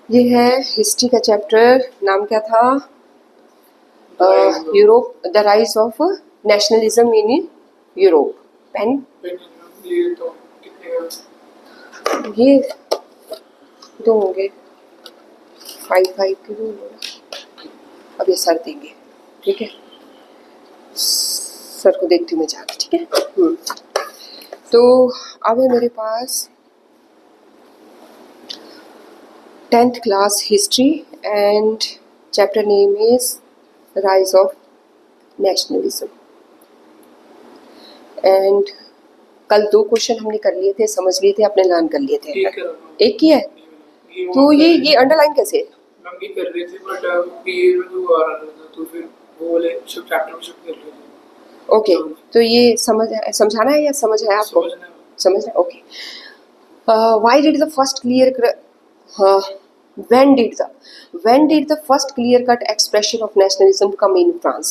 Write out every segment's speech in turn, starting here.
ये है हिस्ट्री का चैप्टर, नाम क्या था? Europe, the rise of nationalism in Europe. Pen ये दो होंगे, 5 के दो होंगे। अब ये सर देंगे, ठीक है? सर को देखती हूँ मैं जाके, ठीक है? तो अब है मेरे पास 10th class history and chapter name is rise of nationalism and कल 2 क्वेश्चन हमने कर लिए थे, समझ लिए थे, अपने लर्न कर लिए थे। एक ही है तो ये अंडरलाइन कैसे है? हम ये कर रहे थे बट पीए में तो आ रहा था तो फिर वो वाले सब चैप्टर में सब कर रहे थे। ओके, तो ये समझाना है या समझ है आपको? समझना है, okay. Why did the first when did the first clear cut expression of nationalism come in France?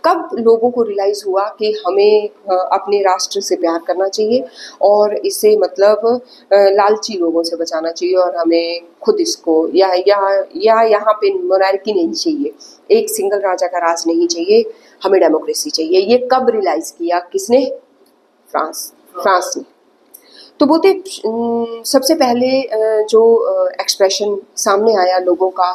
कब लोगों को रियलाइज हुआ कि हमें अपने राष्ट्र से प्यार करना चाहिए और इसे मतलब लालची लोगों से बचाना चाहिए और हमें खुद इसको या यहाँ पे मोनार्की नहीं चाहिए, एक सिंगल राजा का राज नहीं चाहिए, हमें डेमोक्रेसी चाहिए। ये कब रियलाइज किया? किसने? फ्रांस ने। तो बोलते सबसे पहले जो एक्सप्रेशन सामने आया लोगों का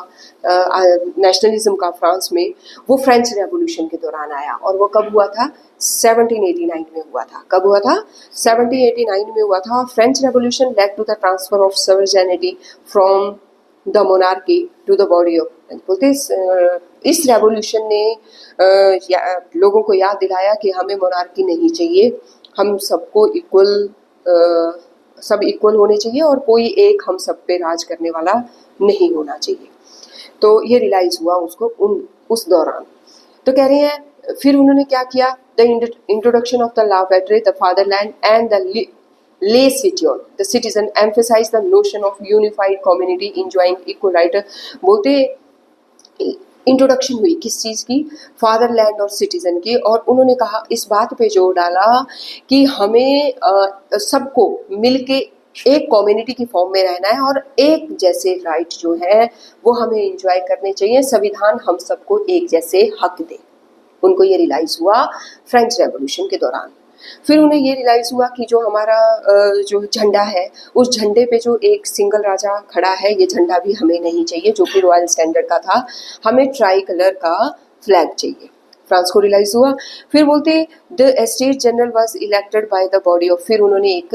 नेशनलिज्म का फ्रांस में, वो फ्रेंच रेवोल्यूशन के दौरान आया। और वो कब हुआ था? 1789 में हुआ था। कब हुआ था? 1789 में हुआ था। French revolution led to the transfer of sovereignty from the monarchy to the body of, बोलते इस रेवोल्यूशन ने लोगों को याद दिलाया कि हमें मोनार्की नहीं चाहिए, हम सबको इक्वल सब इक्वल होने चाहिए और कोई एक हम सब पे राज करने वाला नहीं होना चाहिए। तो ये रियलाइज हुआ उसको उस दौरान। तो कह रहे हैं फिर उन्होंने क्या किया? द इंट्रोडक्शन ऑफ द लव एट्रे, द फादरलैंड एंड द ले सिटियन, the citizen emphasise the notion of unified community enjoying equal right. बोलते इंट्रोडक्शन हुई किस चीज़ की? फादरलैंड और सिटीज़न की। और उन्होंने कहा, इस बात पे जोर डाला कि हमें सबको मिलके एक कम्युनिटी की फॉर्म में रहना है और एक जैसे राइट जो है वो हमें एंजॉय करने चाहिए। संविधान हम सबको एक जैसे हक दे। उनको ये रियलाइज़ हुआ फ्रेंच रेवोल्यूशन के दौरान। फिर उन्हें ये रियलाइज़ हुआ कि जो हमारा जो झंडा है, उस झंडे पे जो एक सिंगल राजा खड़ा है, ये झंडा भी हमें नहीं चाहिए जो कि रॉयल स्टैंडर्ड का था, हमें ट्राई कलर का फ्लैग चाहिए। फ्रांस को रियलाइज हुआ। फिर बोलते the state general was elected by the body of, फिर उन्होंने एक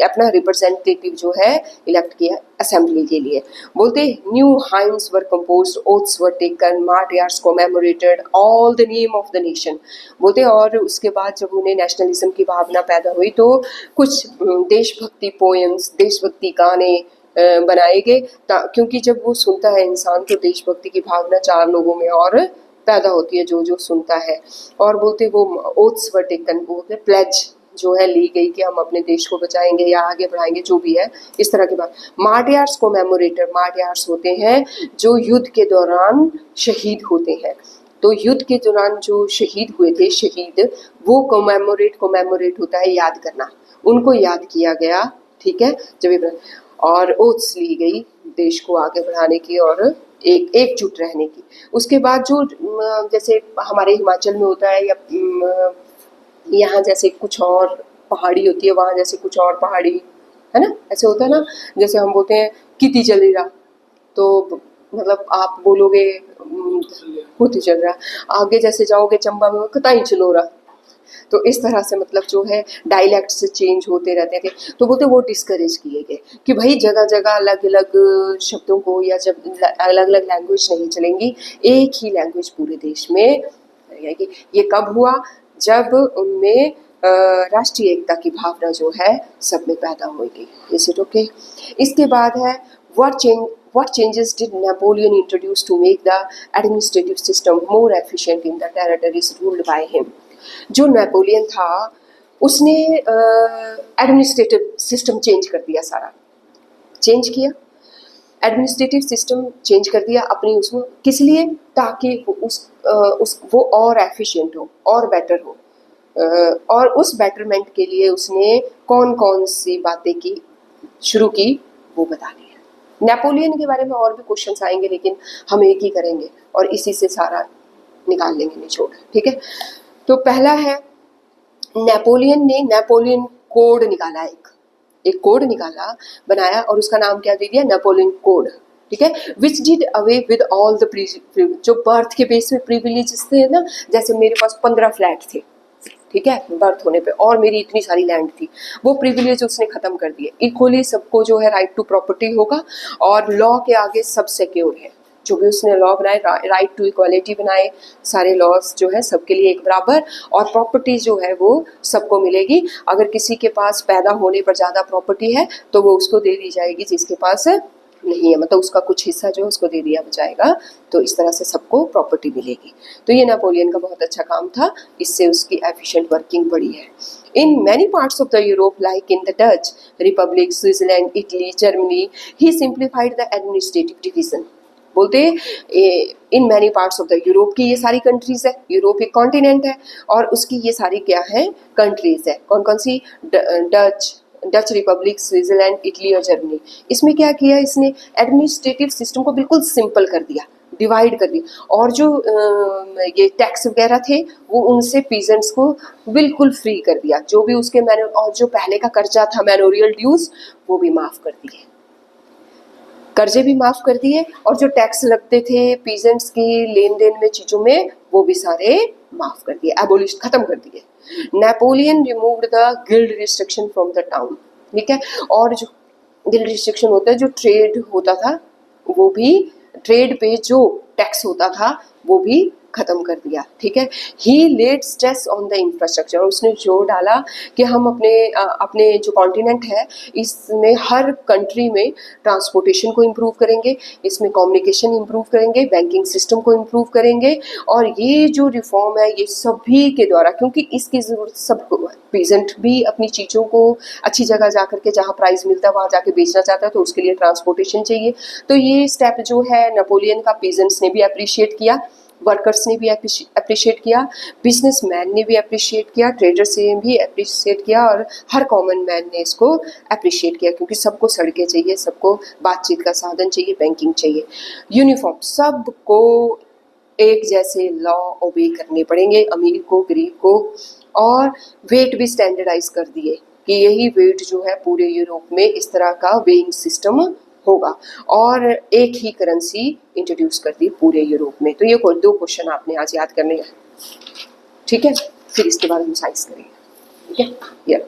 अपना रिप्रेजेंटेटिव जो है इलेक्ट किया असेंबली के लिए। बोलते new hymns were composed, oaths were taken, martyrs commemorated, all the name of the nation. बोलते और उसके बाद जब उन्हें नेशनलिज्म की भावना पैदा हुई तो कुछ देशभक्ति पोएम्स, देशभक्ति गाने बनाए गए, क्योंकि जब वो सुनता है इंसान तो देशभक्ति की भावना 4 लोगों में और पैदा होती है जो सुनता है। और बोलते वो ओथ्स वर टेकन, बोलते प्लेज जो है ली गई कि हम अपने देश को बचाएंगे या आगे बढ़ाएंगे, जो भी है इस तरह की बात। मार्टियर्स कोमेमोरेटर, मार्टियर्स होते हैं जो युद्ध के दौरान शहीद होते हैं। तो युद्ध के दौरान जो शहीद हुए थे, शहीद, वो कोमेमोरेट होता है याद करना, उनको याद किया गया, ठीक है? जब और ओथ्स ली गई देश को आगे बढ़ाने की और एकजुट रहने की। उसके बाद जो जैसे हमारे हिमाचल में होता है या यहाँ जैसे कुछ और पहाड़ी होती है, वहाँ जैसे कुछ और पहाड़ी है ना, ऐसे होता है ना। जैसे हम बोलते हैं किती चल रहा, तो मतलब आप बोलोगे कुती चल रहा, आगे जैसे जाओगे चंबा में कताई चलो रहा। तो इस तरह से मतलब जो है डायलैक्ट से चेंज होते रहते थे। तो बोलते वो डिस्करेज किए गए कि भाई जगह जगह अलग अलग शब्दों को या जब अलग अलग लैंग्वेज नहीं चलेंगी, एक ही लैंग्वेज पूरे देश में रहेगी। ये कब हुआ? जब उनमें राष्ट्रीय एकता की भावना जो है सब में पैदा होगी। Is it okay? इसके बाद है what changes did Napoleon introduce to make the administrative system more efficient in the territories ruled by him? जो नेपोलियन था उसने एडमिनिस्ट्रेटिव सिस्टम चेंज कर दिया, सारा चेंज किया, एडमिनिस्ट्रेटिव सिस्टम चेंज कर दिया अपनी उसमें। किस लिए? ताकि वो और एफिशिएंट हो और बेटर हो। और उस बेटरमेंट के लिए उसने कौन कौन सी बातें की शुरू की वो बता दिया। नेपोलियन के बारे में और भी क्वेश्चंस आएंगे, लेकिन हम एक ही करेंगे और इसी से सारा निकाल लेंगे निचोड़, ठीक है। तो पहला है, नेपोलियन ने नेपोलियन कोड निकाला, एक कोड निकाला, बनाया, और उसका नाम क्या दे दिया, नेपोलियन कोड, ठीक है। Which did away with all the जो बर्थ के बेस पे प्रिविलेजेस थे ना, जैसे मेरे पास 15 फ्लैट थे, ठीक है, बर्थ होने पे, और मेरी इतनी सारी लैंड थी, वो प्रिविलेज उसने खत्म कर दिए। इक्वली सबको जो है राइट टू प्रॉपर्टी होगा, और लॉ के आगे सब सिक्योर है। जो भी उसने लॉ बनाए, राइट टू इक्वालिटी बनाए, सारे लॉज जो है सबके लिए एक बराबर, और प्रॉपर्टी जो है वो सबको मिलेगी। अगर किसी के पास पैदा होने पर ज़्यादा प्रॉपर्टी है तो वो उसको दे दी जाएगी, जिसके पास नहीं है, मतलब उसका कुछ हिस्सा जो है उसको दे दिया जाएगा। तो इस तरह से सबको प्रॉपर्टी मिलेगी। तो ये नेपोलियन का बहुत अच्छा काम था, इससे उसकी एफिशिएंट वर्किंग बढ़ी है। In many parts of the Europe, like in the Dutch Republic, Switzerland, Italy, Germany, he simplified the administrative division. बोलते in many parts of the Europe की ये सारी कंट्रीज है, यूरोप एक कॉन्टिनेंट है और उसकी ये सारी क्या है, कंट्रीज है। कौन कौन सी, डच रिपब्लिक, स्विट्जरलैंड, इटली और जर्मनी। इसमें क्या किया इसने, एडमिनिस्ट्रेटिव सिस्टम को बिल्कुल सिंपल कर दिया, डिवाइड कर दी, और जो ये टैक्स वगैरह थे वो उनसे पीजेंट्स को बिल्कुल फ्री कर दिया। जो भी उसके और जो पहले का कर्जा था, मैनोरियल ड्यूज, वो भी माफ़ कर दिए, कर्जे भी माफ़ कर दिए, और जो टैक्स लगते थे पीजेंट्स की लेन देन में, चीज़ों में, वो भी सारे माफ़ कर दिए, एबोलिश, खत्म कर दिए। Napoleon removed the guild restriction from the town, ठीक है। और जो गिल्ड रिस्ट्रिक्शन होता है, जो ट्रेड होता था, वो भी, ट्रेड पे जो टैक्स होता था वो भी खत्म कर दिया, ठीक है। He laid stress on the infrastructure, और उसने जोर डाला कि हम अपने जो कॉन्टिनेंट है इसमें हर कंट्री में ट्रांसपोर्टेशन को इम्प्रूव करेंगे, इसमें कम्युनिकेशन इम्प्रूव करेंगे, बैंकिंग सिस्टम को इम्प्रूव करेंगे, और ये जो रिफॉर्म है ये सभी के द्वारा, क्योंकि इसकी ज़रूरत सबको है। पीजेंट भी अपनी चीज़ों को अच्छी जगह जा करके, जहाँ प्राइस मिलता है वहाँ जाके बेचना चाहता है, तो उसके लिए ट्रांसपोर्टेशन चाहिए। तो ये स्टेप जो है नेपोलियन का, पीजेंट्स ने भी अप्रिशिएट किया, वर्कर्स ने भी अप्रिशिएट किया, बिजनेसमैन ने भी अप्रिशिएट किया, ट्रेडर्स ने भी अप्रिशिएट किया, और हर कॉमन मैन ने इसको अप्रिशिएट किया, क्योंकि सबको सड़कें चाहिए, सबको बातचीत का साधन चाहिए, बैंकिंग चाहिए, यूनिफॉर्म, सबको एक जैसे लॉ ओबे करने पड़ेंगे, अमीर को, गरीब को, और वेट भी स्टैंडर्डाइज कर दिए कि यही वेट जो है पूरे यूरोप में इस तरह का वेइंग सिस्टम होगा, और एक ही करेंसी इंट्रोड्यूस कर दी पूरे यूरोप में। तो ये 2 क्वेश्चन आपने आज याद करने हैं, ठीक है। फिर इसके बाद हम साइंस करेंगे, ठीक है।